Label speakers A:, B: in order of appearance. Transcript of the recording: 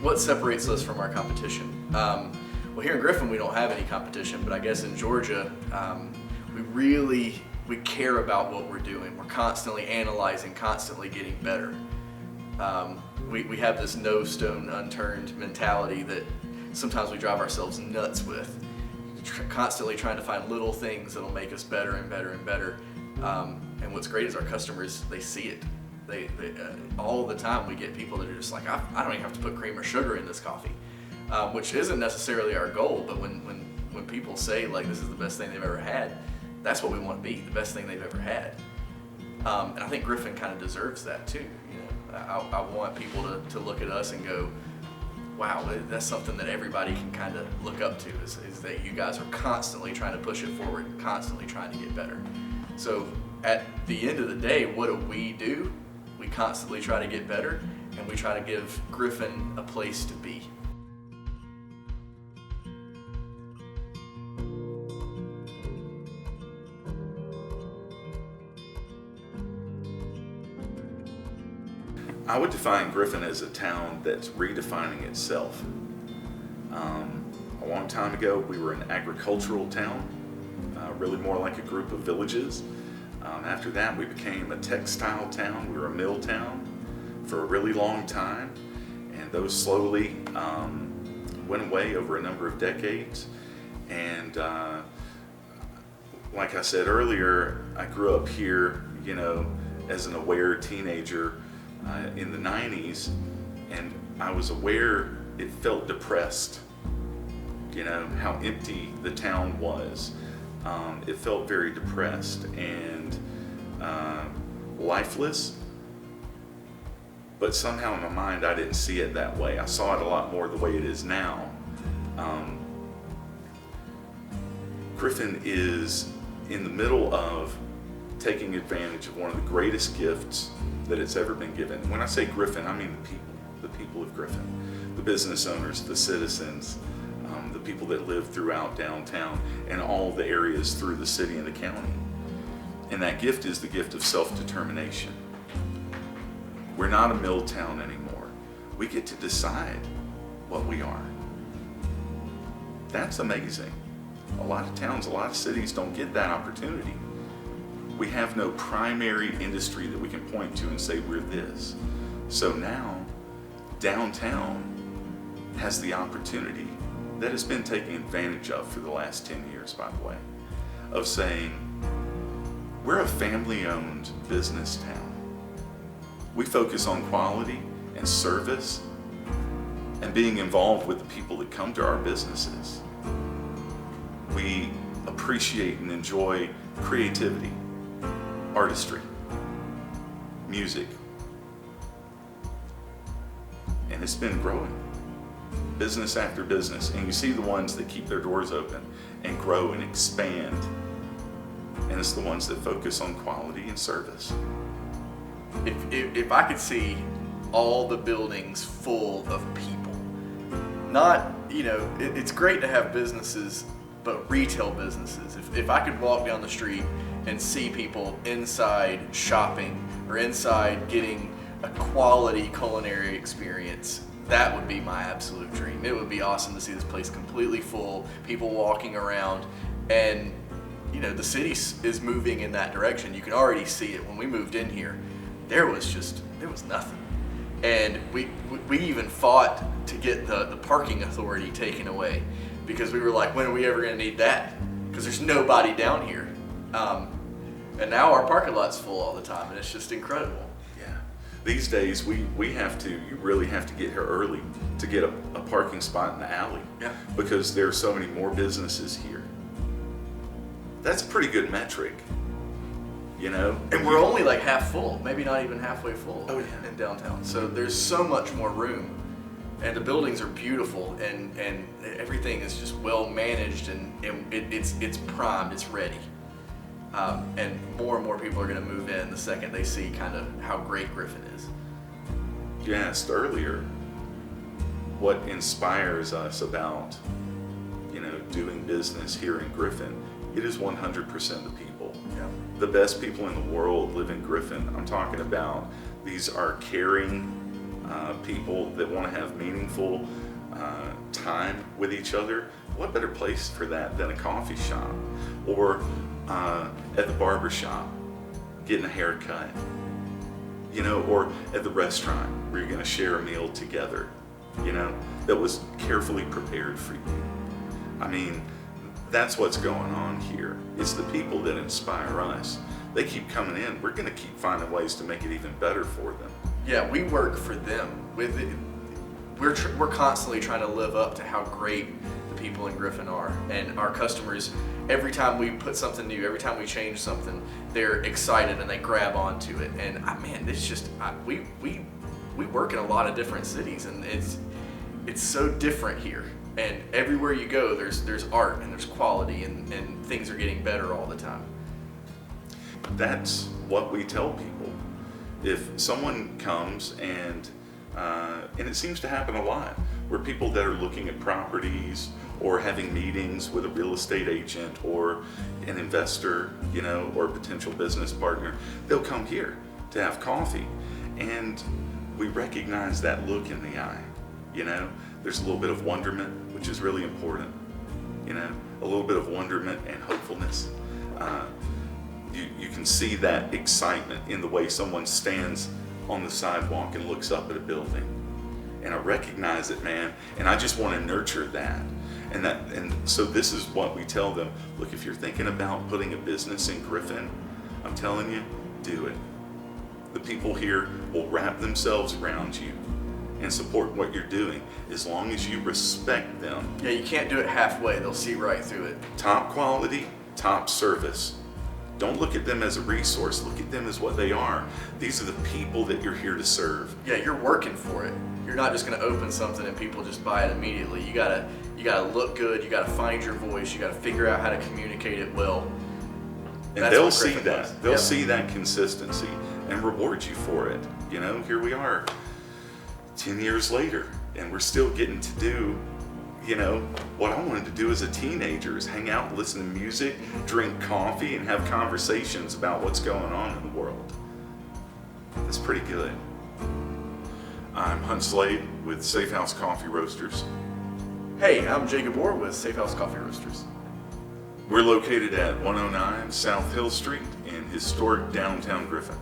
A: what separates us from our competition? Well, here in Griffin, we don't have any competition, but I guess in Georgia, we care about what we're doing. We're constantly analyzing, constantly getting better. We have this no stone unturned mentality that sometimes we drive ourselves nuts with. Constantly trying to find little things that'll make us better and better and better. And what's great is our customers, they see it. They all the time we get people that are just like, I don't even have to put cream or sugar in this coffee, which isn't necessarily our goal, but when people say like this is the best thing they've ever had, that's what we want to be, the best thing they've ever had. And I think Griffin kind of deserves that too. You know, I want people to look at us and go, wow, that's something that everybody can kind of look up to, is that you guys are constantly trying to push it forward, constantly trying to get better. So at the end of the day, what do? We constantly try to get better, and we try to give Griffin a place to be.
B: I would define Griffin as a town that's redefining itself. A long time ago, we were an agricultural town, really more like a group of villages. After that, we became a textile town. We were a mill town for a really long time, and those slowly went away over a number of decades. And like I said earlier, I grew up here, you know, as an aware teenager in the 90s, and I was aware it felt depressed, you know, how empty the town was. It felt very depressed and lifeless, but somehow in my mind I didn't see it that way. I saw it a lot more the way it is now. Griffin is in the middle of taking advantage of one of the greatest gifts that it's ever been given. When I say Griffin, I mean the people of Griffin, the business owners, the citizens, the people that live throughout downtown and all the areas through the city and the county. And that gift is the gift of self-determination. We're not a mill town anymore. We get to decide what we are. That's amazing. A lot of towns, a lot of cities don't get that opportunity. We have no primary industry that we can point to and say we're this. So now, downtown has the opportunity that has been taken advantage of for the last 10 years, by the way, of saying, we're a family-owned business town. We focus on quality and service and being involved with the people that come to our businesses. We appreciate and enjoy creativity, artistry, music, and it's been growing, business after business. And you see the ones that keep their doors open and grow and expand, and it's the ones that focus on quality and service.
A: If I could see all the buildings full of people, not, you know, it's great to have businesses, but retail businesses. If I could walk down the street and see people inside shopping or inside getting a quality culinary experience, that would be my absolute dream. It would be awesome to see this place completely full, people walking around, and you know, the city is moving in that direction. You can already see it. When we moved in here, there was nothing. And we even fought to get the parking authority taken away, because we were like, when are we ever gonna need that? Because there's nobody down here. And now our parking lot's full all the time, and it's just incredible.
B: Yeah. These days, you really have to get here early to get a parking spot in the alley.
A: Yeah.
B: Because there are so many more businesses here. That's a pretty good metric, you know?
A: And we're only like half full, maybe not even halfway full
B: in
A: downtown. So there's so much more room, and the buildings are beautiful, and everything is just well managed, and it's primed, it's ready. And more people are going to move in the second they see kind of how great Griffin is.
B: You asked earlier what inspires us about, you know, doing business here in Griffin. It is 100% the people.
A: Yeah.
B: The best people in the world live in Griffin. I'm talking about, these are caring, people that want to have meaningful time with each other, what better place for that than a coffee shop or at the barber shop, getting a haircut, or at the restaurant where you're going to share a meal together, that was carefully prepared for you. I mean, that's what's going on here. It's the people that inspire us. They keep coming in. We're going to keep finding ways to make it even better for them.
A: Yeah, we work for them. We're constantly trying to live up to how great the people in Griffin are, and our customers. Every time we put something new, every time we change something, they're excited and they grab onto it. And it's just we work in a lot of different cities, and it's so different here. And everywhere you go, there's art and there's quality, and things are getting better all the time.
B: That's what we tell people. If someone comes and it seems to happen a lot, where people that are looking at properties or having meetings with a real estate agent or an investor, or a potential business partner, they'll come here to have coffee. And we recognize that look in the eye. There's a little bit of wonderment, which is really important. A little bit of wonderment and hopefulness. You can see that excitement in the way someone stands on the sidewalk and looks up at a building. And I recognize it, man, and I just want to nurture that. And so this is what we tell them. Look, if you're thinking about putting a business in Griffin, I'm telling you, do it. The people here will wrap themselves around you and support what you're doing as long as you respect them.
A: Yeah, you can't do it halfway. They'll see right through it.
B: Top quality, top service. Don't look at them as a resource. Look at them as what they are. These are the people that you're here to serve.
A: Yeah, you're working for it. You're not just going to open something and people just buy it immediately. You gotta look good. You gotta find your voice. You gotta figure out how to communicate it well.
B: And they'll see that. They'll see that consistency and reward you for it. Here we are 10 years later, and we're still getting to do what I wanted to do as a teenager, is hang out, listen to music, drink coffee, and have conversations about what's going on in the world. That's pretty good. I'm Hunt Slade with Safehouse Coffee Roasters.
A: Hey, I'm Jacob Orr with Safehouse Coffee Roasters.
B: We're located at 109 South Hill Street in historic downtown Griffin.